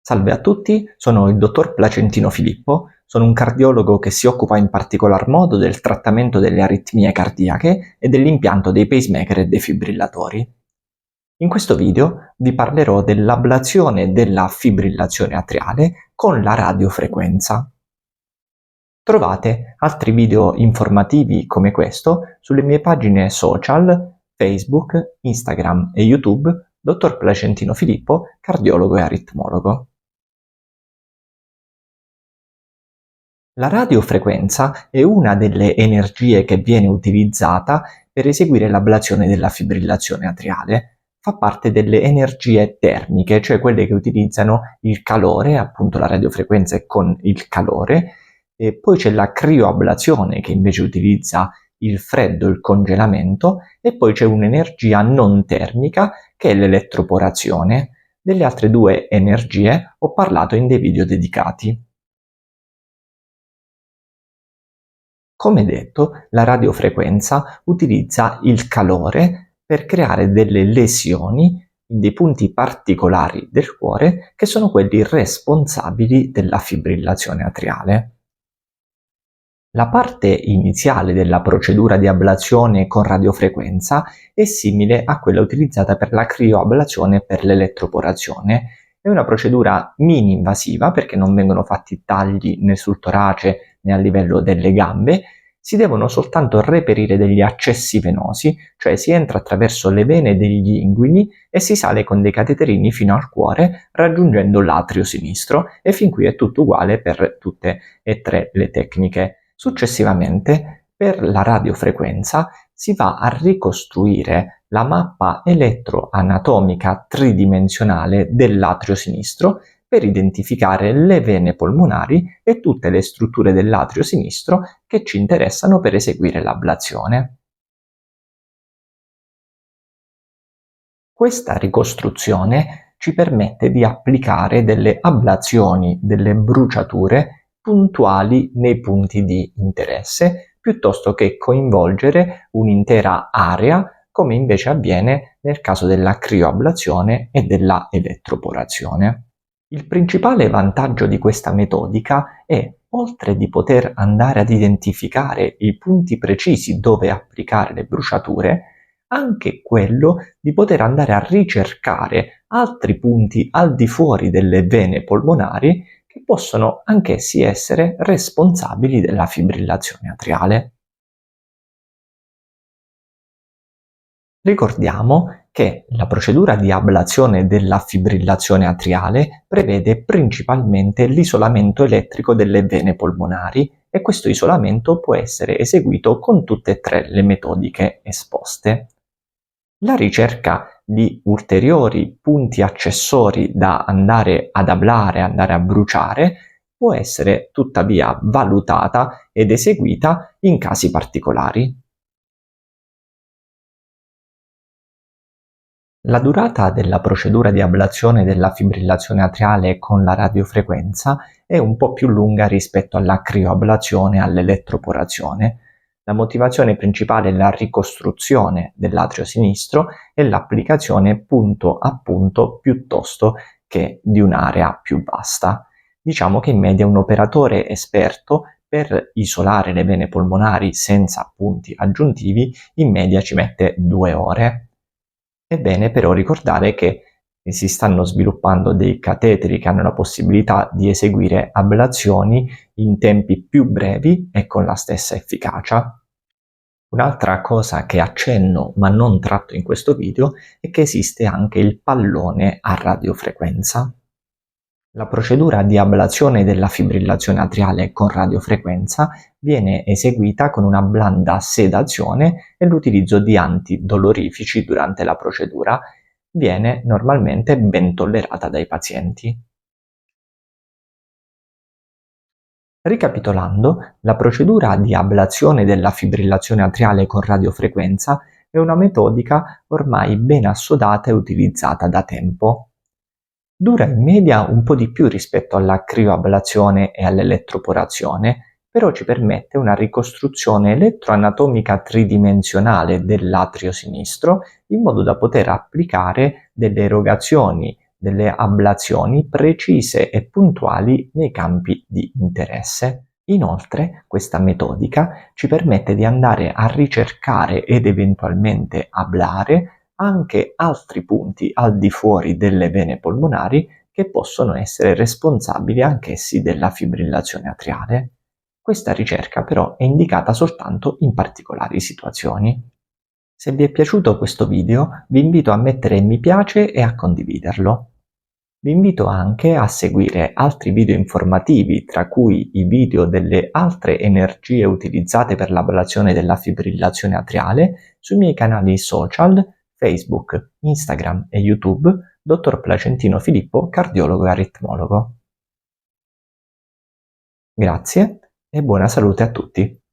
Salve a tutti, sono il dottor Placentino Filippo, sono un cardiologo che si occupa in particolar modo del trattamento delle aritmie cardiache e dell'impianto dei pacemaker e defibrillatori. In questo video vi parlerò dell'ablazione della fibrillazione atriale con la radiofrequenza. Trovate altri video informativi come questo sulle mie pagine social, Facebook, Instagram e YouTube, dottor Placentino Filippo, cardiologo e aritmologo. La radiofrequenza è una delle energie che viene utilizzata per eseguire l'ablazione della fibrillazione atriale. Fa parte delle energie termiche, cioè quelle che utilizzano il calore, appunto la radiofrequenza è con il calore, e poi c'è la crioablazione che invece utilizza il freddo, il congelamento, e poi c'è un'energia non termica che è l'elettroporazione. Delle altre due energie ho parlato in dei video dedicati. Come detto, la radiofrequenza utilizza il calore per creare delle lesioni in dei punti particolari del cuore che sono quelli responsabili della fibrillazione atriale. La parte iniziale della procedura di ablazione con radiofrequenza è simile a quella utilizzata per la crioablazione per l'elettroporazione. È una procedura mini-invasiva perché non vengono fatti tagli né sul torace né a livello delle gambe, si devono soltanto reperire degli accessi venosi, cioè si entra attraverso le vene degli inguini e si sale con dei cateterini fino al cuore raggiungendo l'atrio sinistro, e fin qui è tutto uguale per tutte e tre le tecniche. Successivamente, per la radiofrequenza si va a ricostruire la mappa elettroanatomica tridimensionale dell'atrio sinistro per identificare le vene polmonari e tutte le strutture dell'atrio sinistro che ci interessano per eseguire l'ablazione. Questa ricostruzione ci permette di applicare delle ablazioni, delle bruciature puntuali nei punti di interesse, piuttosto che coinvolgere un'intera area, come invece avviene nel caso della crioablazione e della elettroporazione. Il principale vantaggio di questa metodica è, oltre di poter andare ad identificare i punti precisi dove applicare le bruciature, anche quello di poter andare a ricercare altri punti al di fuori delle vene polmonari che possono anch'essi essere responsabili della fibrillazione atriale. Ricordiamo che la procedura di ablazione della fibrillazione atriale prevede principalmente l'isolamento elettrico delle vene polmonari, e questo isolamento può essere eseguito con tutte e tre le metodiche esposte. La ricerca di ulteriori punti accessori da andare ad ablare, andare a bruciare, può essere tuttavia valutata ed eseguita in casi particolari. La durata della procedura di ablazione della fibrillazione atriale con la radiofrequenza è un po' più lunga rispetto alla crioablazione e all'elettroporazione. La motivazione principale è la ricostruzione dell'atrio sinistro e l'applicazione punto a punto piuttosto che di un'area più vasta. Diciamo che in media un operatore esperto per isolare le vene polmonari senza punti aggiuntivi in media ci mette 2 ore. È bene però ricordare che si stanno sviluppando dei cateteri che hanno la possibilità di eseguire ablazioni in tempi più brevi e con la stessa efficacia. Un'altra cosa che accenno ma non tratto in questo video è che esiste anche il pallone a radiofrequenza. La procedura di ablazione della fibrillazione atriale con radiofrequenza viene eseguita con una blanda sedazione e l'utilizzo di antidolorifici durante la procedura. Viene normalmente ben tollerata dai pazienti. Ricapitolando, la procedura di ablazione della fibrillazione atriale con radiofrequenza è una metodica ormai ben assodata e utilizzata da tempo. Dura in media un po' di più rispetto alla crioablazione e all'elettroporazione, però ci permette una ricostruzione elettroanatomica tridimensionale dell'atrio sinistro in modo da poter applicare delle erogazioni delle ablazioni precise e puntuali nei campi di interesse. Inoltre, questa metodica ci permette di andare a ricercare ed eventualmente ablare anche altri punti al di fuori delle vene polmonari che possono essere responsabili anch'essi della fibrillazione atriale. Questa ricerca però è indicata soltanto in particolari situazioni. Se vi è piaciuto questo video, vi invito a mettere mi piace e a condividerlo. Vi invito anche a seguire altri video informativi, tra cui i video delle altre energie utilizzate per l'ablazione della fibrillazione atriale, sui miei canali social, Facebook, Instagram e YouTube, Dr. Placentino Filippo, cardiologo e aritmologo. Grazie e buona salute a tutti.